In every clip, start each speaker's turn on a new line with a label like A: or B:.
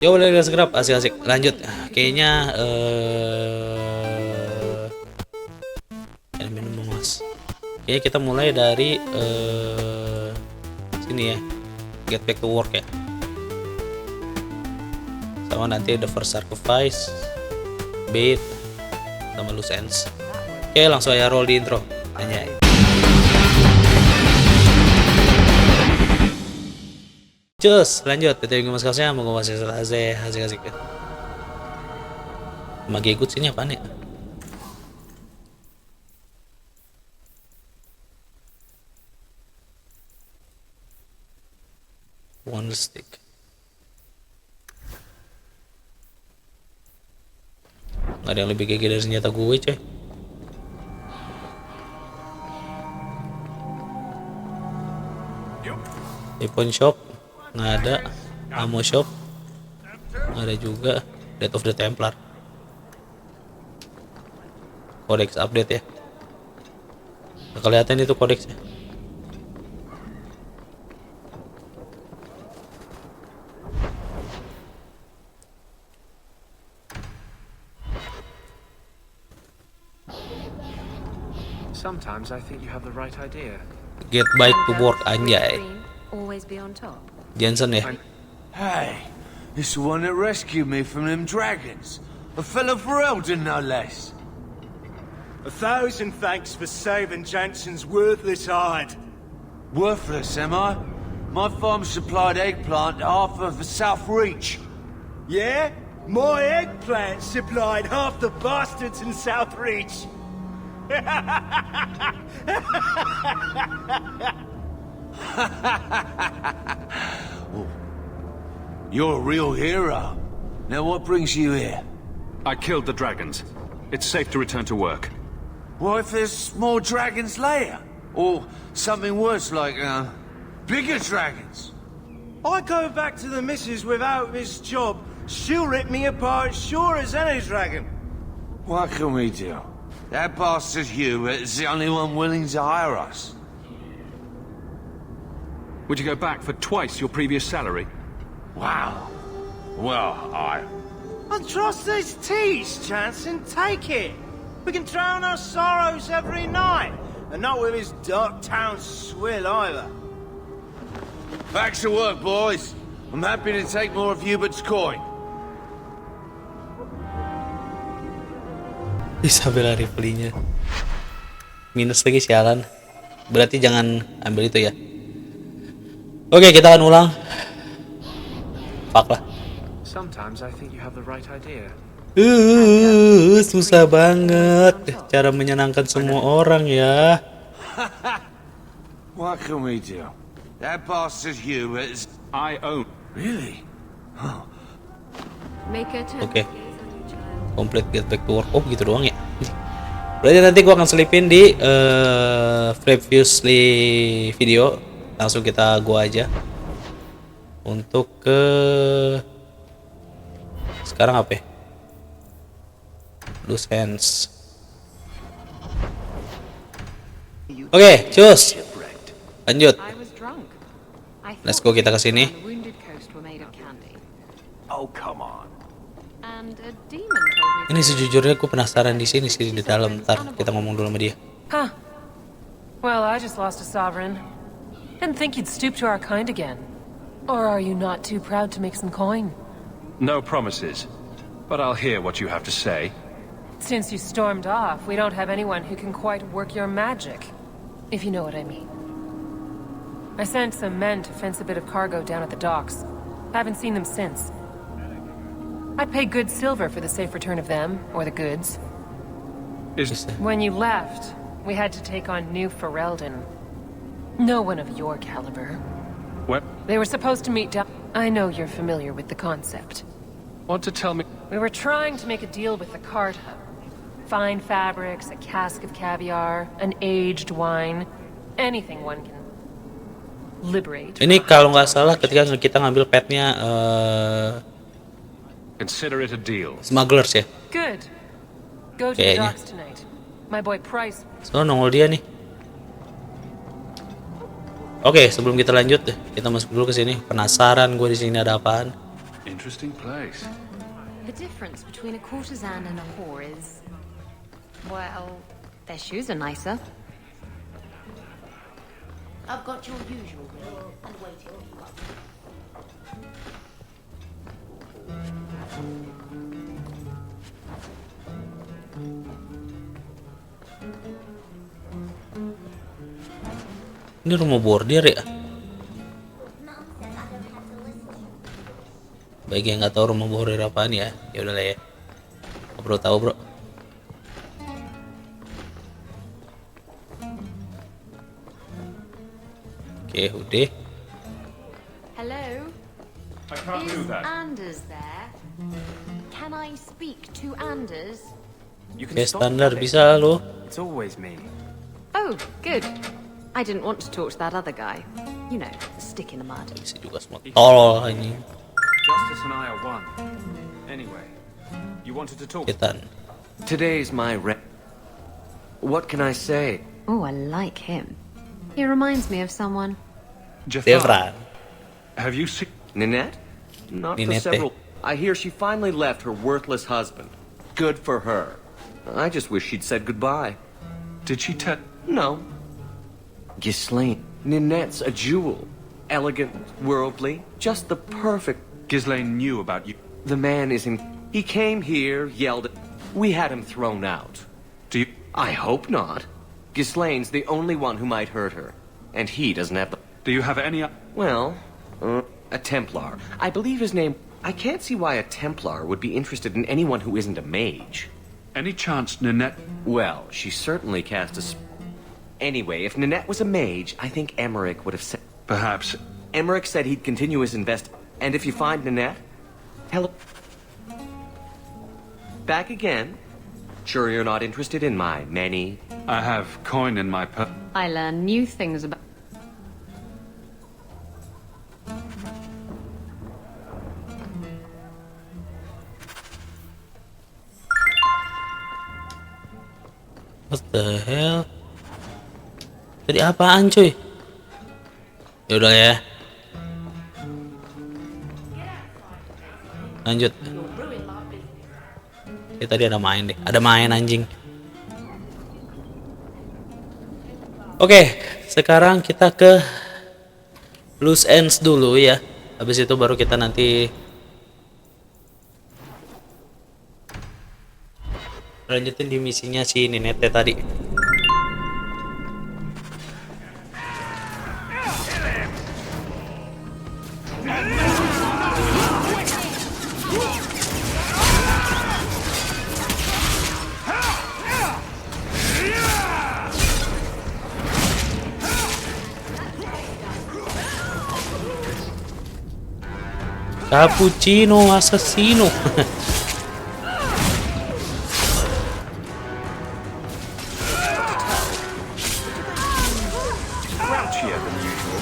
A: Ya boleh ASEGRAP, asik-asik. Lanjut. Kayaknya minum mas. Kayaknya kita mulai dari sini ya. Get back to work ya. Sama nanti the first sacrifice, bait, sama loose ends. Oke, langsung aja roll di intro. Anjay. Cus, lanjut. Kita ingin masuknya mau masih asik-asik. Magi ikut sini apaan ya? One stick. Nggak ada yang lebih gede dari senjata gue, coy. Weapon shop nggak ada, ammo shop nggak ada juga, Death of the Templar. Codex update ya. Nggak kelihatan itu kodexnya.
B: Sometimes I think you have the right idea.
A: Get back to work, anjay.
C: Always be on top.
A: Jensen ya.
D: Hey, it's the one that rescued me from them dragons. A fellow Ferelden, no less.
E: 1,000 thanks for saving Jansen's worthless hide.
D: Worthless, am I? My farm supplied eggplant to half of the South Reach.
E: Yeah? My eggplant supplied half the bastards in South Reach.
D: Oh, you're a real hero. Now what brings you here?
B: I killed the dragons. It's safe to return to work.
D: What if there's more dragons later? Or something worse like, bigger dragons?
E: I go back to the missus without this job. She'll rip me apart sure as any dragon.
D: What can we do? That bastard Hugh is the only one willing to hire us.
B: Would you go back for twice your previous salary?
D: Wow. Well, I
E: trust these teas, Jansen. Take it. We can drown our sorrows every night. And not with his dark town swill either.
D: Back to work, boys. I'm happy to take more of Hubert's coin.
A: Bisa bela rifle-nya. Minus lagi sialan. Berarti jangan ambil itu ya. Oke, kita akan ulang. Fuck lah.
B: Sometimes I think you have the right idea.
A: Susah banget cara menyenangkan semua orang ya.
D: What can we do? That bastard Hugh is...
B: I own.
D: Really? Huh.
C: Make a turn.
A: Oke. Complete get back to work. Oh gitu doang ya. Berarti nanti gua akan selipin di previously video. Langsung gua aja untuk ke sekarang apa ya? Loose ends. Oke, cus. Lanjut. Let's go, kita ke sini.
E: Oh, come on.
A: Ini sejujurnya aku penasaran di sini sih di dalam. Ntar kita ngomong dulu sama dia.
F: Huh. Well, I just lost a sovereign. Didn't think you'd stoop to our kind again. Or are you not too proud to make some coin?
B: No promises, but I'll hear what you have to say.
F: Since you stormed off, we don't have anyone who can quite work your magic. If you know what I mean. I sent some men to fence a bit of cargo down at the docks. Haven't seen them since. I'd pay good silver for the safe return of them, or the goods. When you left, we had to take on new Ferelden. No one of your caliber.
B: What?
F: They were supposed to meet down... I know you're familiar with the concept.
B: Want to tell me?
F: We were trying to make a deal with the cart hub. Fine fabrics, a cask of caviar, an aged wine. Anything one can liberate.
A: Ini kalau nggak salah ketika kita ngambil petnya
B: Consider it a deal.
A: smugglers ya.
F: Good. Go to the
A: Kayaknya.
F: docks tonight. My boy Price.
A: So nongol dia nih. Oke, sebelum kita lanjut, kita masuk dulu ke sini. Penasaran gue di sini ada apaan.
B: Interesting place.
C: The difference between a courtesan and a whore is, well, their shoes are nicer.
G: I've got your usual ring and waiting for you up.
A: Ini rumah bordir ya? Bagi yang nggak tahu rumah bordir apaan ya, ya udahlah ya. Nggak perlu tahu bro. Oke, udah.
C: Hello?
B: I can't do
C: Is
B: that.
C: Anders there? Can I speak to Anders?
E: You can
A: Oke,
E: stop
A: standar
E: that.
A: bisa lo.
E: It's always me.
C: Oh, good. I didn't want to talk to that other guy. You know, the stick in the mud.
A: Bisa juga semua tolol ini.
E: Justice and I are one. Anyway, you wanted to talk.
A: Ketan.
H: Today's my What can I say?
C: Oh, I like him. He reminds me of someone.
A: Devran.
B: Have you seen?
H: Ninette? Not
A: Ninette.
H: for several. I hear she finally left her worthless husband. Good for her. I just wish she'd said goodbye.
B: Did she tell?
H: No. Ghislaine. Ninette's a jewel. Elegant, worldly, just the perfect.
B: Ghislaine knew about you.
H: The man is in. He came here, yelled at. We had him thrown out.
B: Do you?
H: I hope not. Ghislaine's the only one who might hurt her. And he doesn't have the.
B: Do you have any?
H: Well, a Templar. I believe his name. I can't see why a Templar would be interested in anyone who isn't a mage.
B: Any chance Ninette?
H: Well, she certainly cast a. Anyway, if Ninette was a mage, I think Emmerich would have said.
B: Perhaps.
H: Emmerich said he'd continue his And if you find Ninette, hello. Back again. Sure you're not interested in my many.
B: I have coin in my
C: I learn new things about.
A: What the hell? Tadi apaan cuy? Ya udah ya. Lanjut. Ya tadi ada main deh. Ada main anjing. Oke, sekarang kita ke loose ends dulu ya. Habis itu baru kita nanti lanjutin di misinya si Ninette tadi. Cappuccino assassino.
B: Crouchier than usual.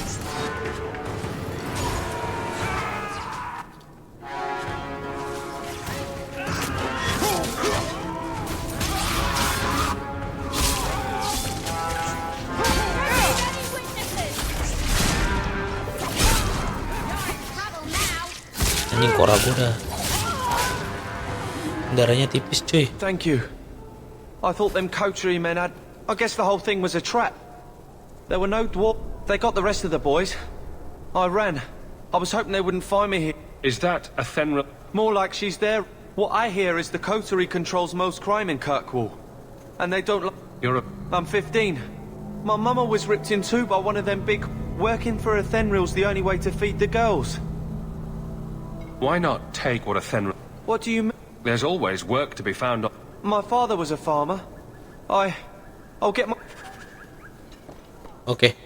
A: Anjing kok ragu dah. Darahnya tipis cuy.
E: Thank you. I thought them coterie men had. I guess the whole thing was a trap. There were no dwarf. They got the rest of the boys. I ran. I was hoping they wouldn't find me here.
B: Is that a Thenra?
E: More like she's there. What I hear is the coterie controls most crime in Kirkwall. And they don't.
B: You're a.
E: I'm 15. My mama was ripped in two by one of them big. Working for a Thenril's the only way to feed the girls.
B: Why not take what a Thenra?
E: What do you mean?
B: There's always work to be found.
E: My father was a farmer. I'll get my.
A: Oke.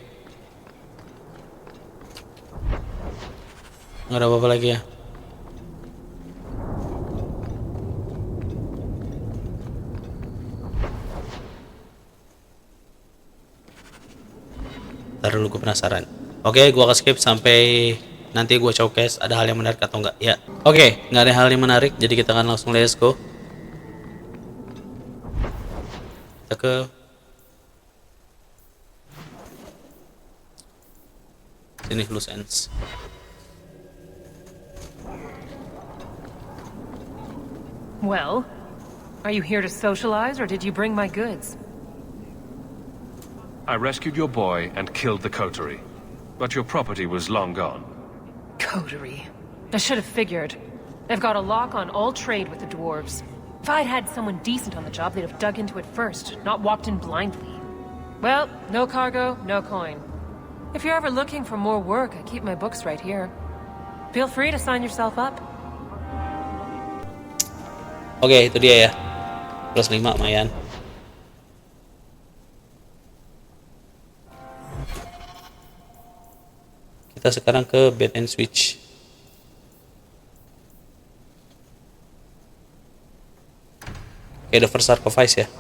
A: Nggak ada apa-apa lagi ya. Ntar dulu gue penasaran. Oke, gue akan skip sampai nanti gue showcase ada hal yang menarik atau enggak ya. Oke, nggak ada hal yang menarik, jadi kita akan langsung let's go. Kita ke sini loose ends.
F: Well, are you here to socialize, or did you bring my goods?
B: I rescued your boy and killed the coterie, but your property was long gone.
F: Coterie. I should have figured. They've got a lock on all trade with the dwarves. If I'd had someone decent on the job, they'd have dug into it first, not walked in blindly. Well, no cargo, no coin. If you're ever looking for more work, I keep my books right here. Feel free to sign yourself up.
A: Oke, itu dia ya. Plus 5 lumayan. Kita sekarang ke bait and switch. Oke, the first sacrifice ya.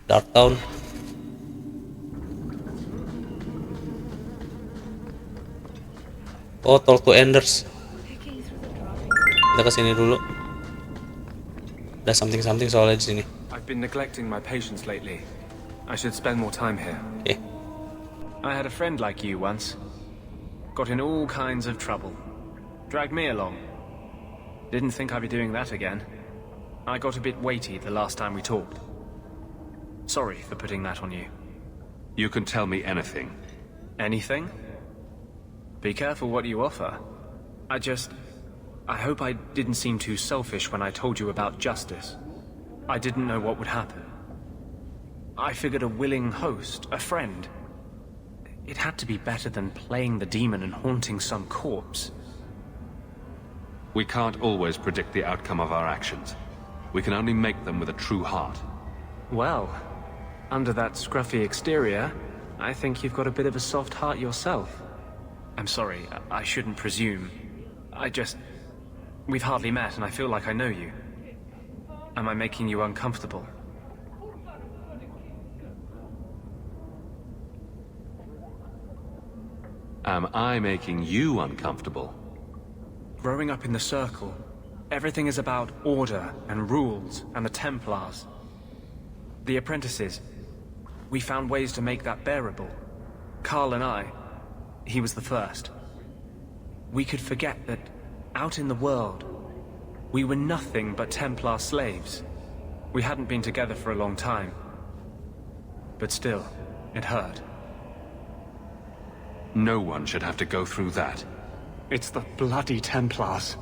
A: Dark Town. Oh, talk to Enders. Kita kesini dulu. Ada something soalnya di sini.
I: I've been neglecting my patients lately. I should spend more time here.
A: Oke.
I: I had a friend like you once. Got in all kinds of trouble. Dragged me along. Didn't think I'd be doing that again. I got a bit weighty the last time we talked. Sorry for putting that on you.
B: You can tell me anything.
I: Anything? Be careful what you offer. I hope I didn't seem too selfish when I told you about justice. I didn't know what would happen. I figured a willing host, a friend. It had to be better than playing the demon and haunting some corpse.
B: We can't always predict the outcome of our actions. We can only make them with a true heart.
I: Well, under that scruffy exterior, I think you've got a bit of a soft heart yourself. I'm sorry, I shouldn't presume. We've hardly met and I feel like I know you. Am I making you uncomfortable?
B: Am I making you uncomfortable?
I: Growing up in the Circle, everything is about order and rules and the Templars. The apprentices, we found ways to make that bearable. Carl and I, he was the first. We could forget that out in the world, we were nothing but Templar slaves. We hadn't been together for a long time. But still, it hurt.
B: No one should have to go through that.
I: It's the bloody Templars.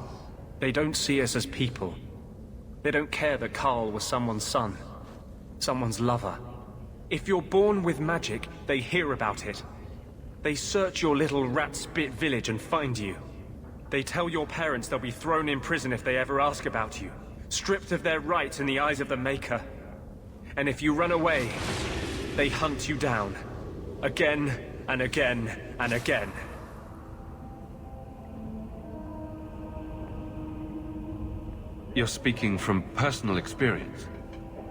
I: They don't see us as people. They don't care that Carl was someone's son, someone's lover. If you're born with magic, they hear about it. They search your little rat-spit village and find you. They tell your parents they'll be thrown in prison if they ever ask about you, stripped of their rights in the eyes of the Maker. And if you run away, they hunt you down. Again and again and again.
B: You're speaking from personal experience.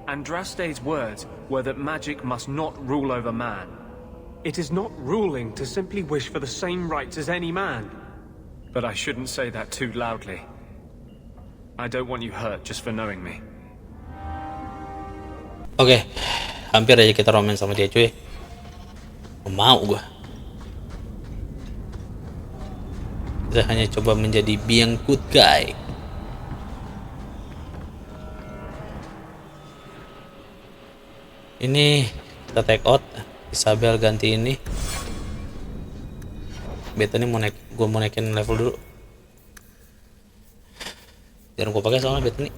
I: Andraste's words were that magic must not rule over man. It is not ruling to simply wish for the same rights as any man. But I shouldn't say that too loudly. I don't want you hurt just for knowing me.
A: Oke, hampir aja kita roman sama dia cuy. Mau gua. Kita hanya coba menjadi being good guy. Ini kita take out. Isabel ganti ini. Beta ini gue mau naikin level dulu. Jarang gue pakai soalnya beta ini.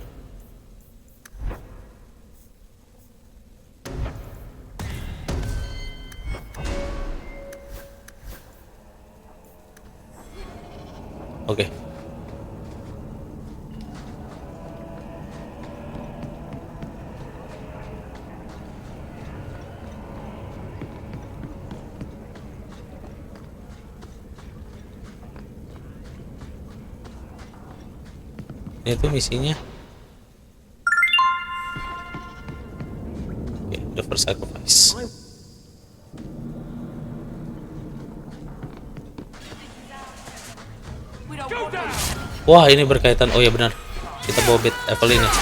A: Oke. Itu misinya. Oke, the first sacrifice. Wah, ini berkaitan. Oh ya benar. Kita bawa bit Evelyn ya.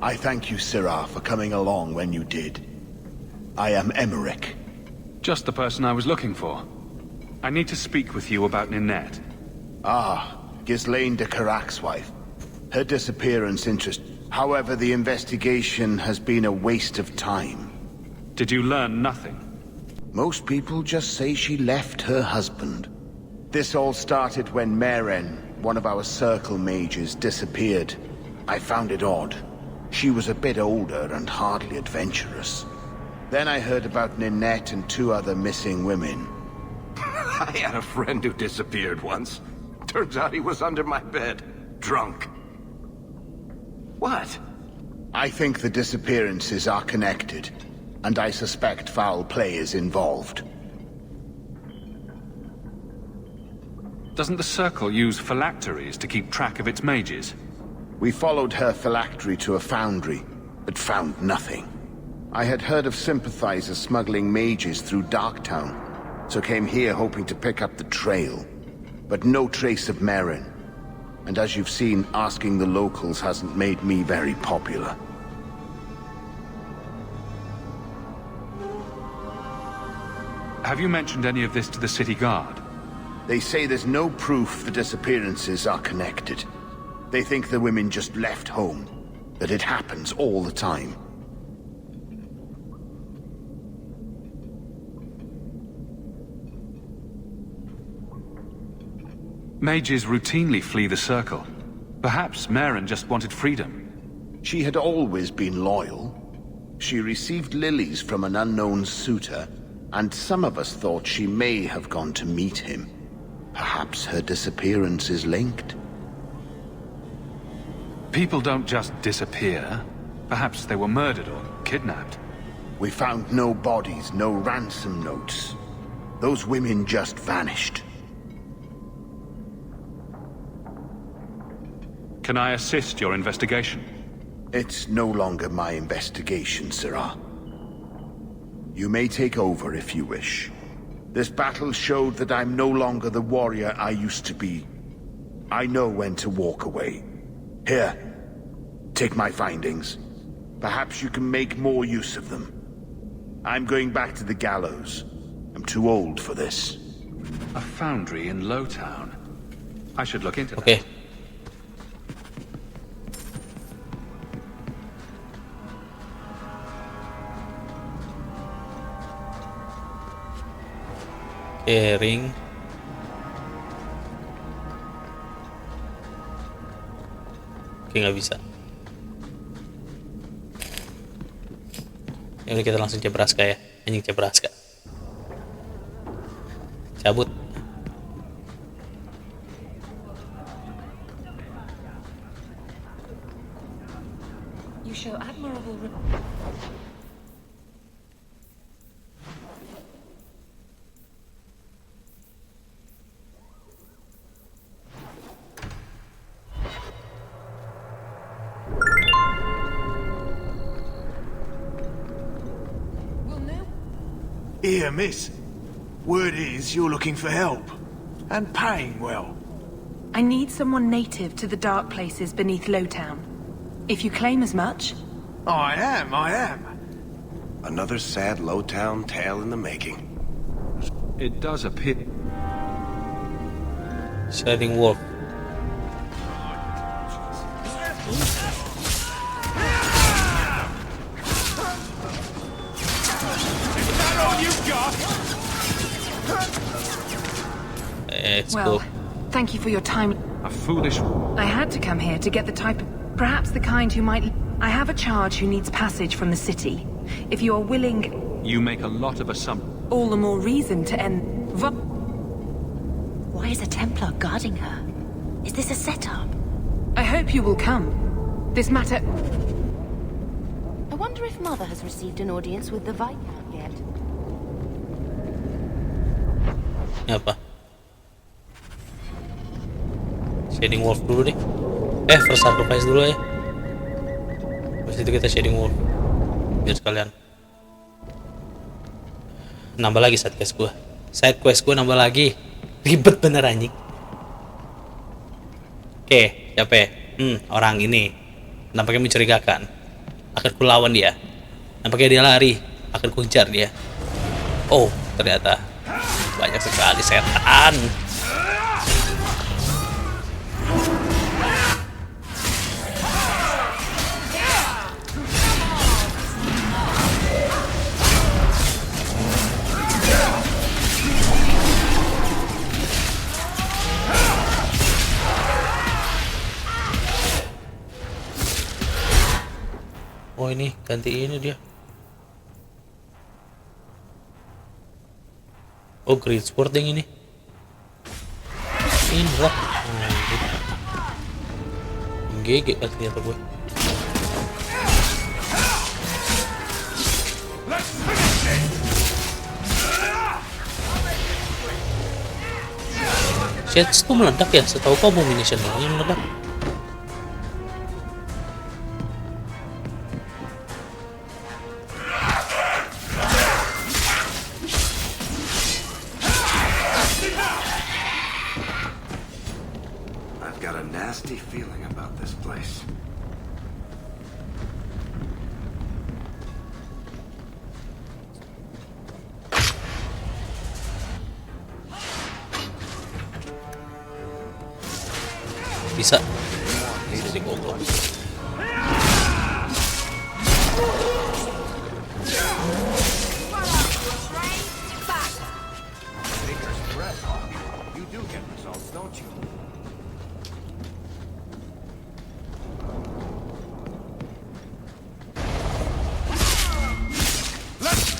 J: I thank you, Sirrah, for coming along when you did. I am Emmerich.
B: Just the person I was looking for. I need to speak with you about Ninette.
J: Ah, Ghislaine de Carac's wife. Her disappearance However, the investigation has been a waste of time.
B: Did you learn nothing?
J: Most people just say she left her husband. This all started when Meren, one of our circle mages, disappeared. I found it odd. She was a bit older and hardly adventurous. Then I heard about Ninette and 2 other missing women.
K: I had a friend who disappeared once. Turns out he was under my bed, drunk. What?
J: I think the disappearances are connected, and I suspect foul play is involved.
B: Doesn't the Circle use phylacteries to keep track of its mages?
J: We followed her phylactery to a foundry, but found nothing. I had heard of sympathizers smuggling mages through Darktown, so came here hoping to pick up the trail. But no trace of Meren. And as you've seen, asking the locals hasn't made me very popular.
B: Have you mentioned any of this to the city guard?
J: They say there's no proof the disappearances are connected. They think the women just left home, that it happens all the time.
B: Mages routinely flee the Circle. Perhaps Meren just wanted freedom.
J: She had always been loyal. She received lilies from an unknown suitor, and some of us thought she may have gone to meet him. Perhaps her disappearance is linked.
B: People don't just disappear. Perhaps they were murdered or kidnapped.
J: We found no bodies, no ransom notes. Those women just vanished.
B: Can I assist your investigation?
J: It's no longer my investigation, Sirrah. You may take over if you wish. This battle showed that I'm no longer the warrior I used to be. I know when to walk away. Here, take my findings. Perhaps you can make more use of them. I'm going back to the gallows. I'm too old for this.
B: A foundry in Lowtown. I should look into that.
A: Okay. Ring. Oke, nggak bisa. Ya udah, kita langsung Cebraska ya. Anjing Cebraska. Cabut.
G: You show admirable.
D: Here, miss. Word is you're looking for help. And paying well.
L: I need someone native to the dark places beneath Lowtown. If you claim as much...
D: I am.
K: Another sad Lowtown tale in the making.
B: It does appear.
A: Sliding wolf.
L: Well, thank you for your time.
B: A foolish...
L: I had to come here to get the type of... Perhaps the kind who might... I have a charge who needs passage from the city. If you are willing...
B: You make a lot of assumptions.
L: All the more reason to end...
G: Why is a Templar guarding her? Is this a setup?
L: I hope you will come. This matter...
G: I wonder if Mother has received an audience with the Viscount yet.
A: Apa? Shading wolf dulu deh. First sacrifice dulu ya. Terus itu kita shading wolf. Biar sekalian. Nambah lagi side quest gua. Side quest gua nambah lagi. Ribet bener anjing. Oke, siapa ya? Orang ini nampaknya mencurigakan. Akan kulawan dia. Nampaknya dia lari. Akan kujar dia. Oh, ternyata banyak sekali setan. Oh, ini ganti ini dia. Oh, Great Sword yang ini. Ini lah. GG kan ternyata gue. Shades tuh meledak ya? Setahu kau abomination yang meledak.
K: Nasty feeling about this place.
A: Bisa dikobok.
K: You do get results, don't you?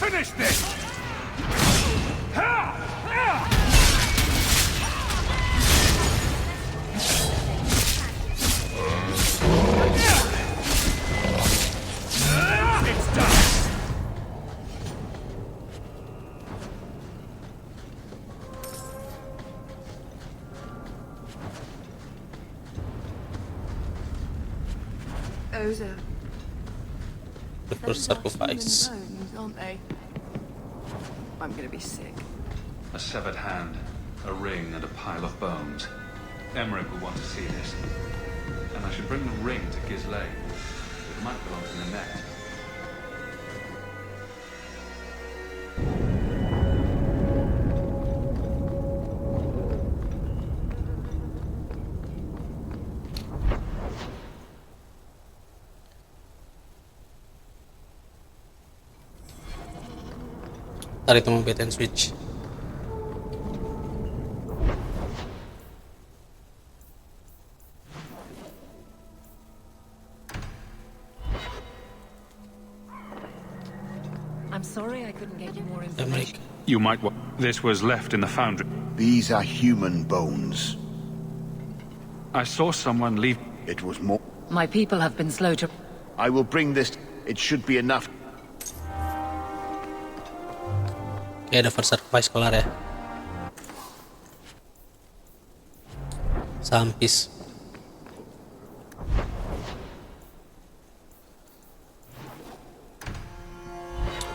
K: Finish this! It's done!
L: Those are
A: The first sacrifice.
L: aren't they? I'm gonna be sick.
B: A severed hand, a ring, and a pile of bones. Emmerich will want to see this. And I should bring the ring to Gisley. It might belong to Nanette.
A: Tarik tombol bait and switch.
F: I'm sorry I couldn't get you more information.
B: You might want. This was left in the foundry.
J: These are human bones.
B: I saw someone leave.
J: It was more.
F: My people have been slow to...
J: I will bring this. It should be enough.
A: Oke, ada first sacrifice kelar ya. Sampis.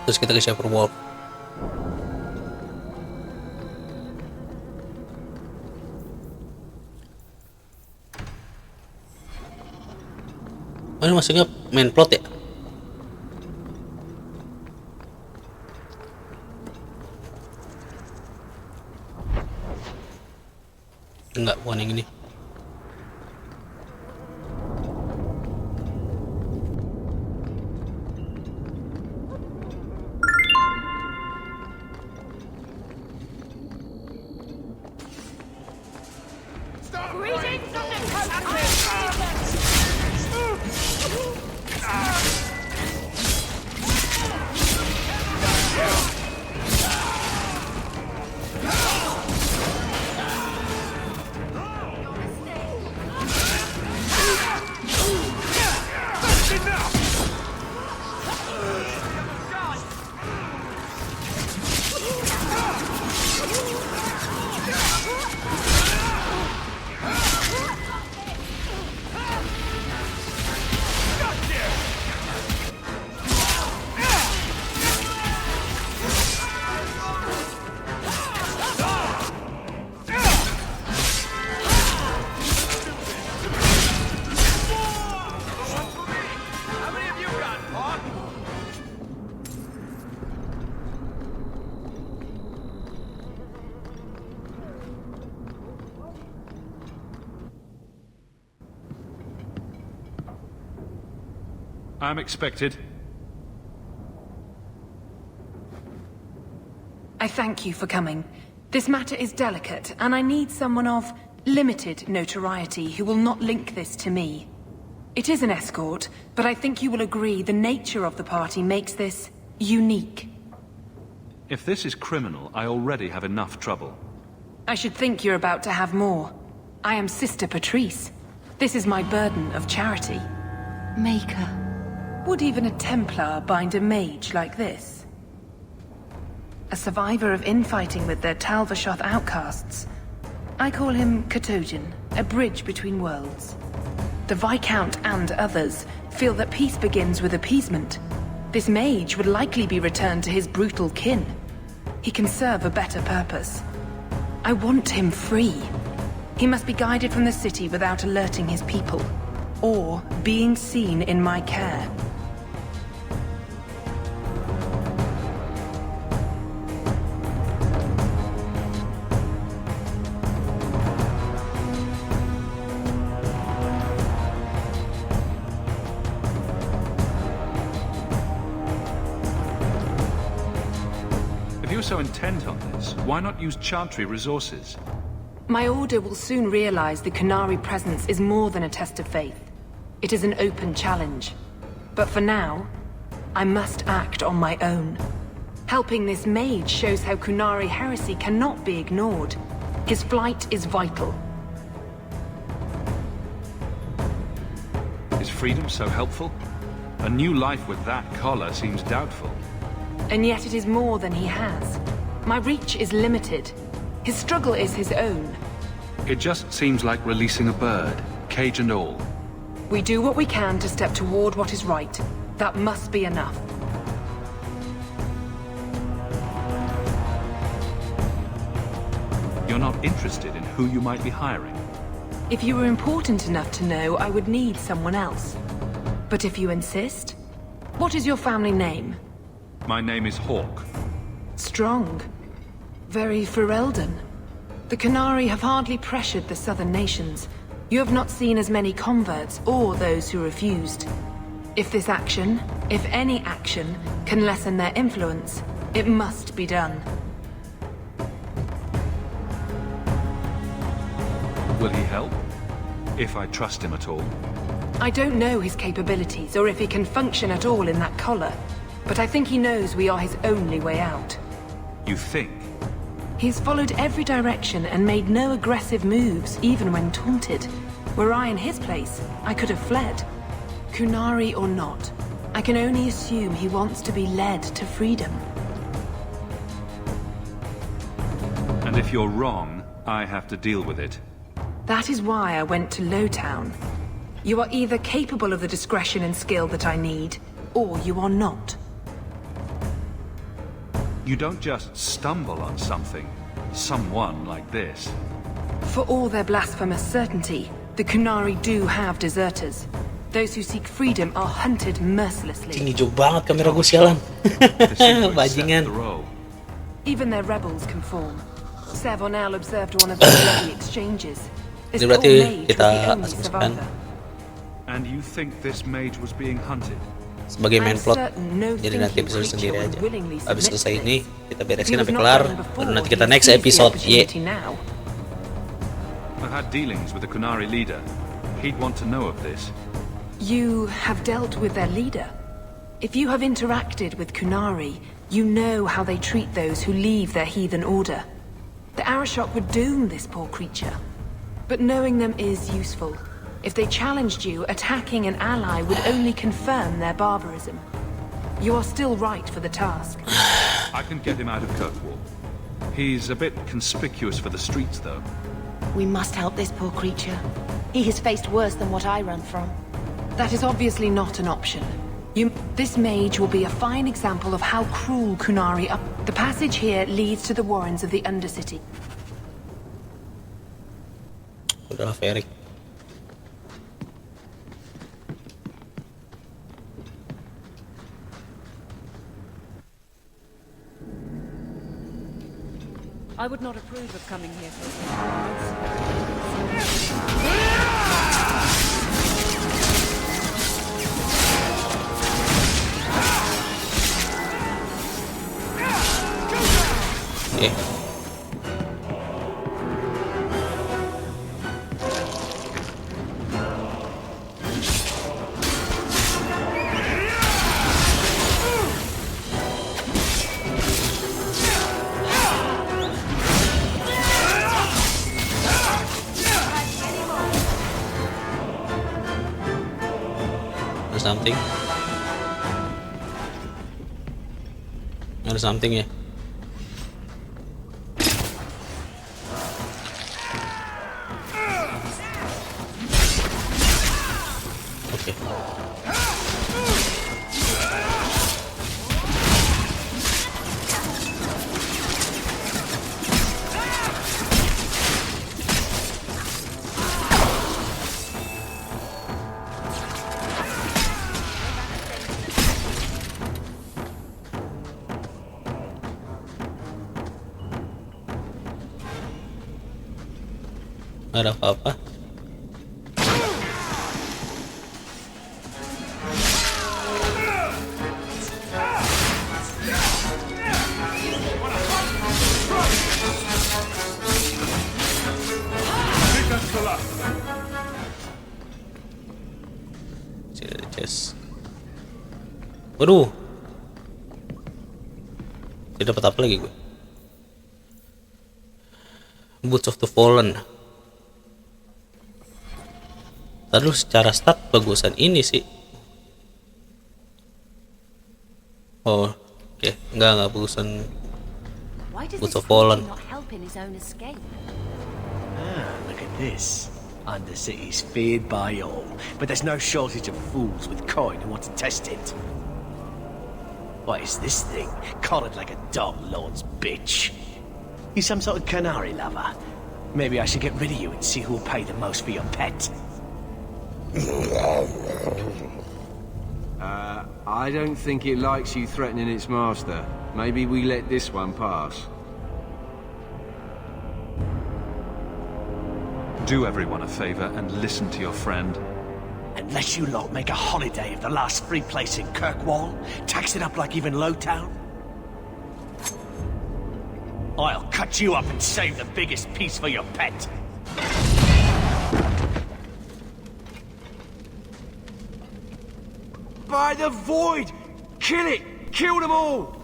A: Terus kita ke Shaper Wolf. Oh, ini maksudnya main plot ya? Enggak, bukan yang ini.
B: I'm expected.
L: I thank you for coming. This matter is delicate, and I need someone of limited notoriety who will not link this to me. It is an escort, but I think you will agree the nature of the party makes this unique.
B: If this is criminal, I already have enough trouble.
L: I should think you're about to have more. I am Sister Patrice. This is my burden of charity.
G: Maker.
L: Would even a Templar bind a mage like this? A survivor of infighting with their Talvashoth outcasts. I call him KIJIN, a bridge between worlds. The Viscount and others feel that peace begins with appeasement. This mage would likely be returned to his brutal kin. He can serve a better purpose. I want him free. He must be guided from the city without alerting his people, or being seen in my care.
B: If you're so intent on this, why not use Chantry resources?
L: My order will soon realize the Qunari presence is more than a test of faith. It is an open challenge. But for now, I must act on my own. Helping this mage shows how Qunari heresy cannot be ignored. His flight is vital.
B: Is freedom so helpful? A new life with that collar seems doubtful.
L: And yet it is more than he has. My reach is limited. His struggle is his own.
B: It just seems like releasing a bird, cage and all.
L: We do what we can to step toward what is right. That must be enough.
B: You're not interested in who you might be hiring?
L: If you were important enough to know, I would need someone else. But if you insist, what is your family name?
B: My name is Hawke.
L: Strong. Very Ferelden. The Qunari have hardly pressured the southern nations. You have not seen as many converts or those who refused. If this action, if any action, can lessen their influence, it must be done.
B: Will he help? If I trust him at all.
L: I don't know his capabilities or if he can function at all in that collar, but I think he knows we are his only way out.
B: You think?
L: He's followed every direction and made no aggressive moves, even when taunted. Were I in his place, I could have fled. Qunari or not, I can only assume he wants to be led to freedom.
B: And if you're wrong, I have to deal with it.
L: That is why I went to Lowtown. You are either capable of the discretion and skill that I need, or you are not.
B: You don't just stumble on someone like this.
L: For all their blasphemous certainty, the Qunari do have deserters. Those who seek freedom are hunted mercilessly.
A: Hijau banget kamera gue sialan. Bajingan.
L: Even their rebels conform. Savonel observed one of their bloody exchanges. This
A: Ini
L: poor
A: berarti
L: mage was
A: kita
L: the only
A: asumsikan
L: survivor.
B: And you think this mage was being hunted?
A: sebagai main plot.
L: No
A: Jadi nanti
L: thinking
A: episode sendiri
L: creature
A: aja.
L: would willingly
A: Habis
L: submit
A: selesai
L: to
A: ini
L: this.
A: kita
L: He
A: beresin
L: was
A: sampai
L: not
A: kelar.
L: done before,
A: Baru nanti
L: he
A: kita next
L: seized the
A: episode. Ye.
L: opportunity now.
B: I've had dealings with the Qunari leader. He'd want to know of this.
L: You have dealt with their leader. If you have interacted with Qunari, you know how they treat those who leave their heathen order. The Arashok would doom this poor creature. But knowing them is useful. If they challenged you, attacking an ally would only confirm their barbarism. You are still right for the task.
B: I can get him out of Kirkwall. He's a bit conspicuous for the streets, though.
G: We must help this poor creature. He has faced worse than what I run from.
L: That is obviously not an option. This mage will be a fine example of how cruel Qunari are. The passage here leads to the warrens of the Undercity.
A: Udah Ferik.
M: I would not approve of coming here for
A: Oke. Something. Ada something ya. Oke. Ada apa-apa? Chest. Waduh. Tidak dapat apa lagi gue? Boots of the Fallen. Lalu secara stat bagusan ini sih. Oh, oke, enggak bagusan Boots of Fallen.
N: Look at this. Undercity's feared by all, but there's no shortage of fools with coin who want to test it. What is this thing? Collared like a dog lord's bitch. You some sort of Qunari lover? Maybe I should get rid of you and see who'll pay the most for your pet.
O: I don't think it likes you threatening its master. Maybe we let this one pass.
B: Do everyone a favor and listen to your friend.
N: Unless you lot make a holiday of the last free place in Kirkwall, tax it up like even Lowtown, I'll cut you up and save the biggest piece for your pet.
O: By the void! Kill it! Kill them all!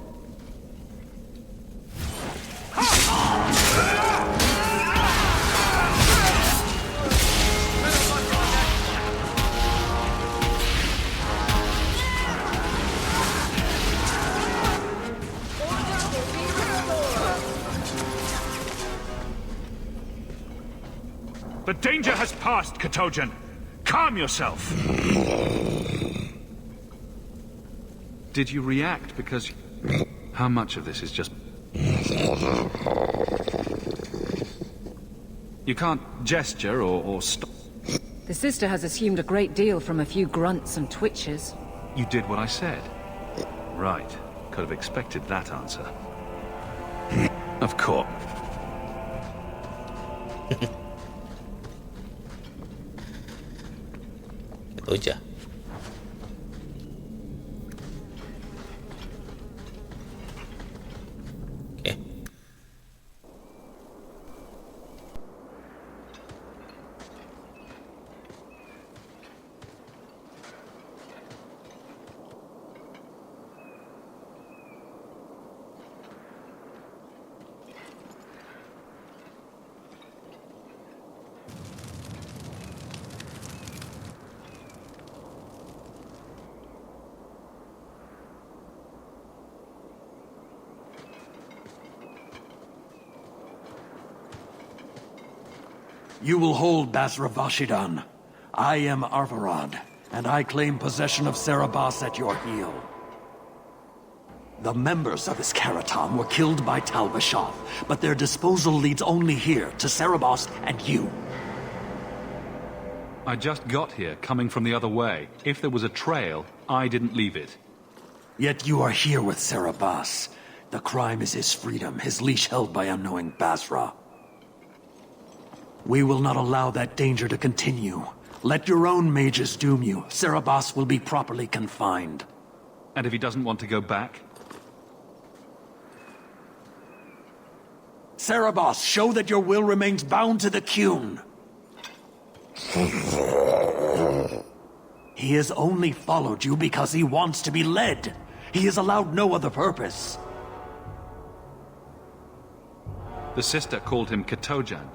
P: The danger has passed, KIJIN. Calm yourself.
B: Did you react because... How much of this is just... You can't gesture or stop.
M: The sister has assumed a great deal from a few grunts and twitches.
B: You did what I said. Right. Could have expected that answer. Of course.
A: Itu aja.
Q: You will hold Basra Vashidan. I am Arvarad, and I claim possession of Serabas at your heel. The members of this Karatam were killed by Tal-Vashoth, but their disposal leads only here, to Serabas and you.
B: I just got here, coming from the other way. If there was a trail, I didn't leave it.
Q: Yet you are here with Serabas. The crime is his freedom, his leash held by unknowing Basra. We will not allow that danger to continue. Let your own mages doom you. Serabas will be properly confined.
B: And if he doesn't want to go back?
Q: Cerebos, show that your will remains bound to the Qun. He has only followed you because he wants to be led. He has allowed no other purpose.
B: The sister called him KIJIN.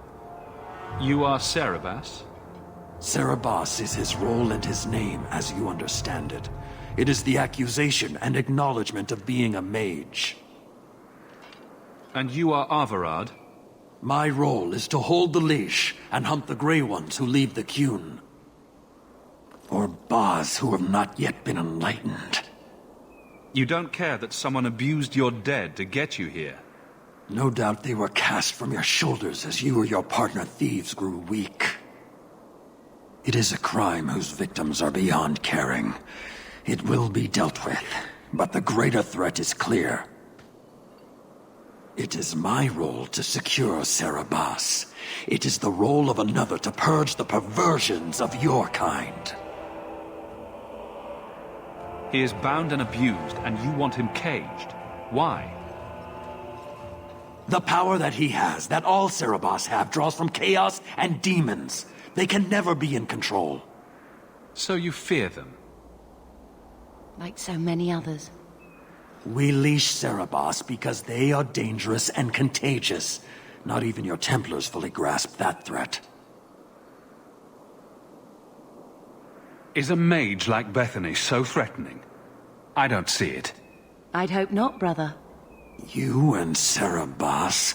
B: You are Cerebos?
Q: Cerebos is his role and his name, as you understand it. It is the accusation and acknowledgement of being a mage.
B: And you are Arvarad?
Q: My role is to hold the leash and hunt the Grey Ones who leave the Qun. Or Baz who have not yet been enlightened.
B: You don't care that someone abused your dead to get you here?
Q: No doubt they were cast from your shoulders as you or your partner thieves grew weak. It is a crime whose victims are beyond caring. It will be dealt with, but the greater threat is clear. It is my role to secure Cerebos. It is the role of another to purge the perversions of your kind.
B: He is bound and abused, and you want him caged. Why?
Q: The power that he has, that all Cerebos have, draws from chaos and demons. They can never be in control.
B: So you fear them?
G: Like so many others.
Q: We leash Cerebos because they are dangerous and contagious. Not even your Templars fully grasp that threat.
B: Is a mage like Bethany so threatening? I don't see it.
G: I'd hope not, brother.
Q: You and Cerebos,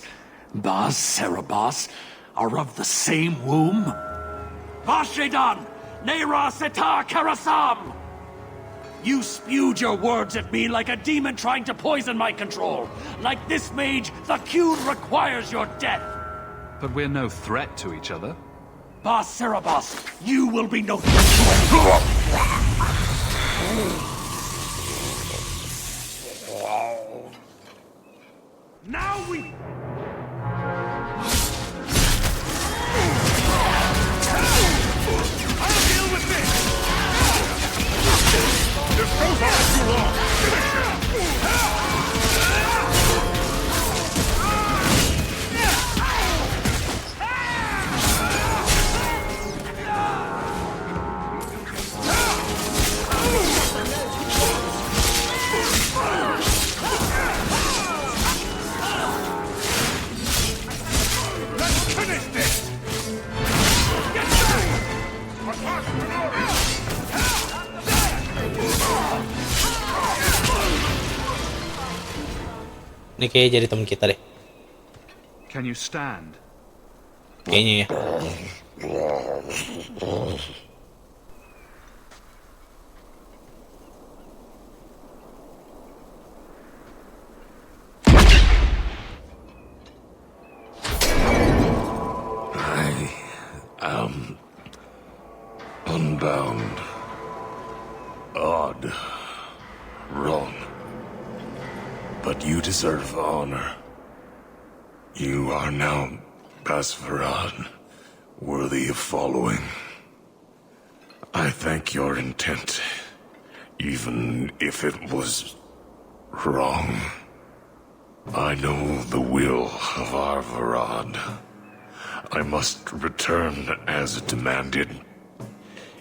Q: Baz Cerebos, are of the same womb? Vashidan! Nera Setar Karasam! You spewed your words at me like a demon trying to poison my control. Like this mage, the Qun requires your death.
B: But we're no threat to each other.
Q: Baz Cerebos, you will be no threat to anyone.
P: Now we... I'll deal with this! This goes on too long! Finish him!
A: Ini kayaknya jadi teman kita deh.
B: Can you stand?
A: Kayaknya ya.
K: I am unbound. Odd. Wrong. But you deserve honor. You are now Basvarad, worthy of following. I thank your intent, even if it was wrong. I know the will of Arvarad. I must return as demanded.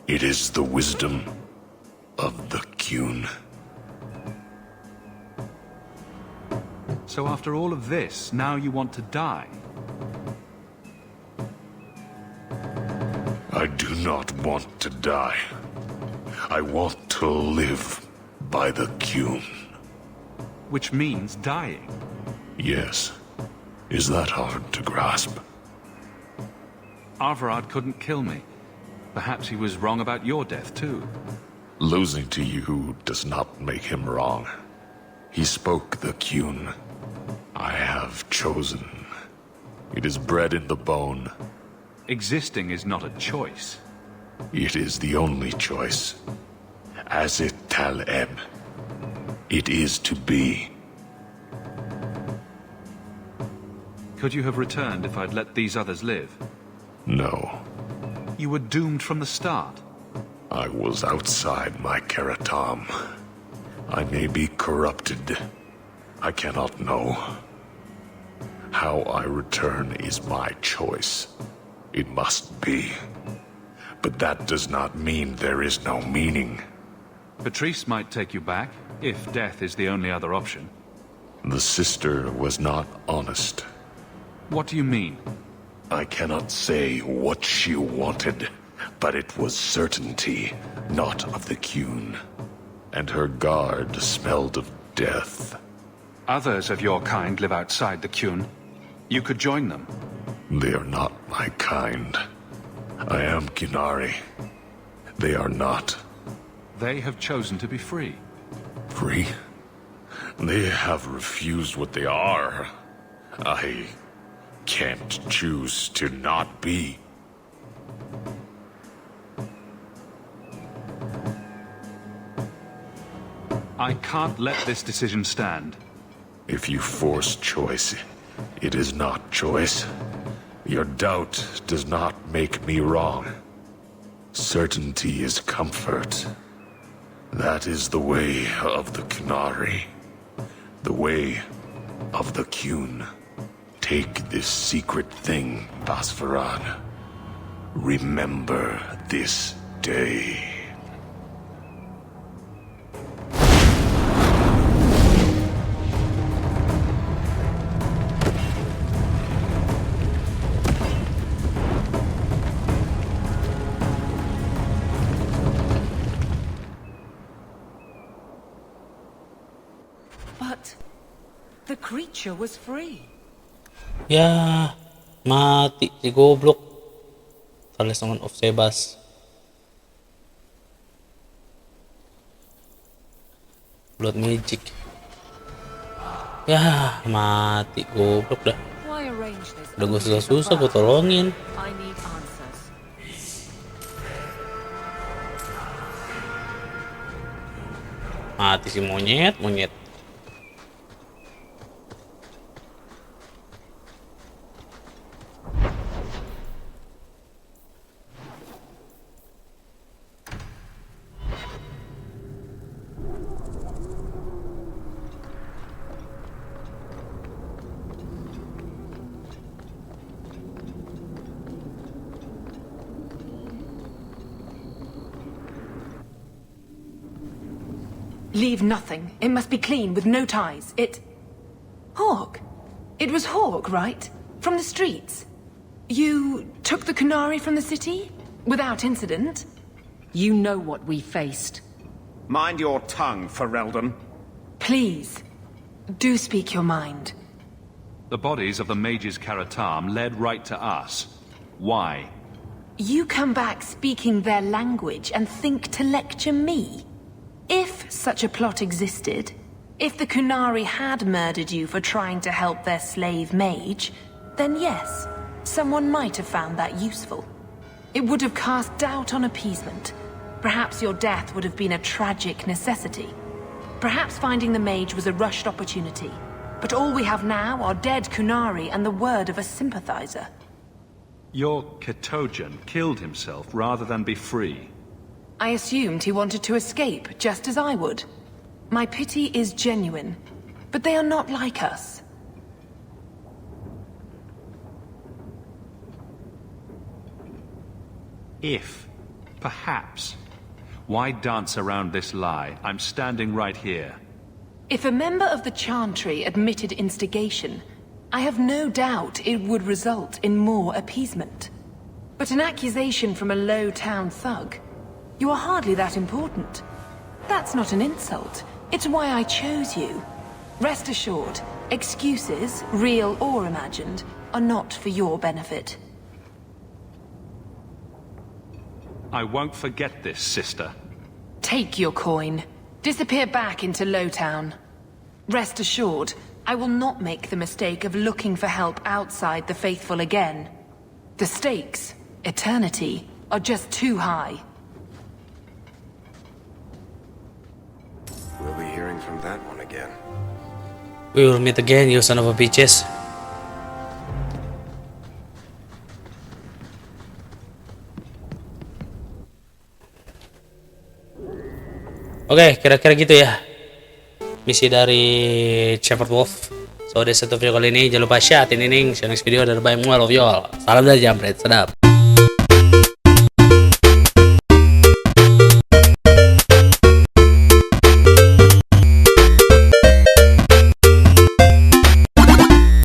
K: It is the wisdom of the Qun.
B: So after all of this, now you want to die?
K: I do not want to die. I want to live by the Qun.
B: Which means dying.
K: Yes. Is that hard to grasp?
B: Arvarad couldn't kill me. Perhaps he was wrong about your death, too.
K: Losing to you does not make him wrong. He spoke the Qun. I have chosen. It is bred in the bone.
B: Existing is not a choice.
K: It is the only choice. As it taleb. It is to be.
B: Could you have returned if I'd let these others live?
K: No.
B: You were doomed from the start.
K: I was outside my Keratam. I may be corrupted. I cannot know. How I return is my choice. It must be. But that does not mean there is no meaning.
B: Patrice might take you back, if death is the only other option.
K: The sister was not honest.
B: What do you mean?
K: I cannot say what she wanted, but it was certainty, not of the Qun. And her guard smelled of death.
B: Others of your kind live outside the Qun. You could join them.
K: They are not my kind. I am Qunari. They are not.
B: They have chosen to be free.
K: Free? They have refused what they are. I can't choose to not be.
B: I can't let this decision stand.
K: If you force choice, it is not choice. Your doubt does not make me wrong. Certainty is comfort. That is the way of the Qunari. The way of the Qun. Take this secret thing, Basfaran. Remember this day.
M: But the creature was free.
A: Ya, mati si goblok. Talisman of Sebas. Blood magic. Ya, mati goblok dah.
M: Why arrange this?
A: Udah gue susah-susah gue tolongin.
M: I need answers.
A: Mati si monyet.
L: Leave nothing. It must be clean, with no ties. Hawke. It was Hawke, right? From the streets. You took the Qunari from the city? Without incident?
M: You know what we faced.
R: Mind your tongue, Ferelden.
L: Please, do speak your mind.
B: The bodies of the mages Karatam led right to us. Why?
L: You come back speaking their language and think to lecture me? If such a plot existed, if the Qunari had murdered you for trying to help their slave mage, then yes, someone might have found that useful. It would have cast doubt on appeasement. Perhaps your death would have been a tragic necessity. Perhaps finding the mage was a rushed opportunity. But all we have now are dead Qunari and the word of a sympathizer.
B: Your KIJIN killed himself rather than be free.
L: I assumed he wanted to escape, just as I would. My pity is genuine, but they are not like us.
B: If, perhaps, why dance around this lie? I'm standing right here.
L: If a member of the Chantry admitted instigation, I have no doubt it would result in more appeasement. But an accusation from a low-town thug? You are hardly that important. That's not an insult. It's why I chose you. Rest assured, excuses, real or imagined, are not for your benefit.
B: I won't forget this, sister.
L: Take your coin. Disappear back into Lowtown. Rest assured, I will not make the mistake of looking for help outside the faithful again. The stakes, eternity, are just too high.
S: We'll be hearing from that one again.
A: We will meet again, you son of a bitches. Oke, kira-kira gitu ya. Misi dari Shepherd Wolf So, that's it untuk video kali ini. Jangan lupa share ini. See you next video. Dadah, bye. Love you all. Salam dari Jambret. Sedap.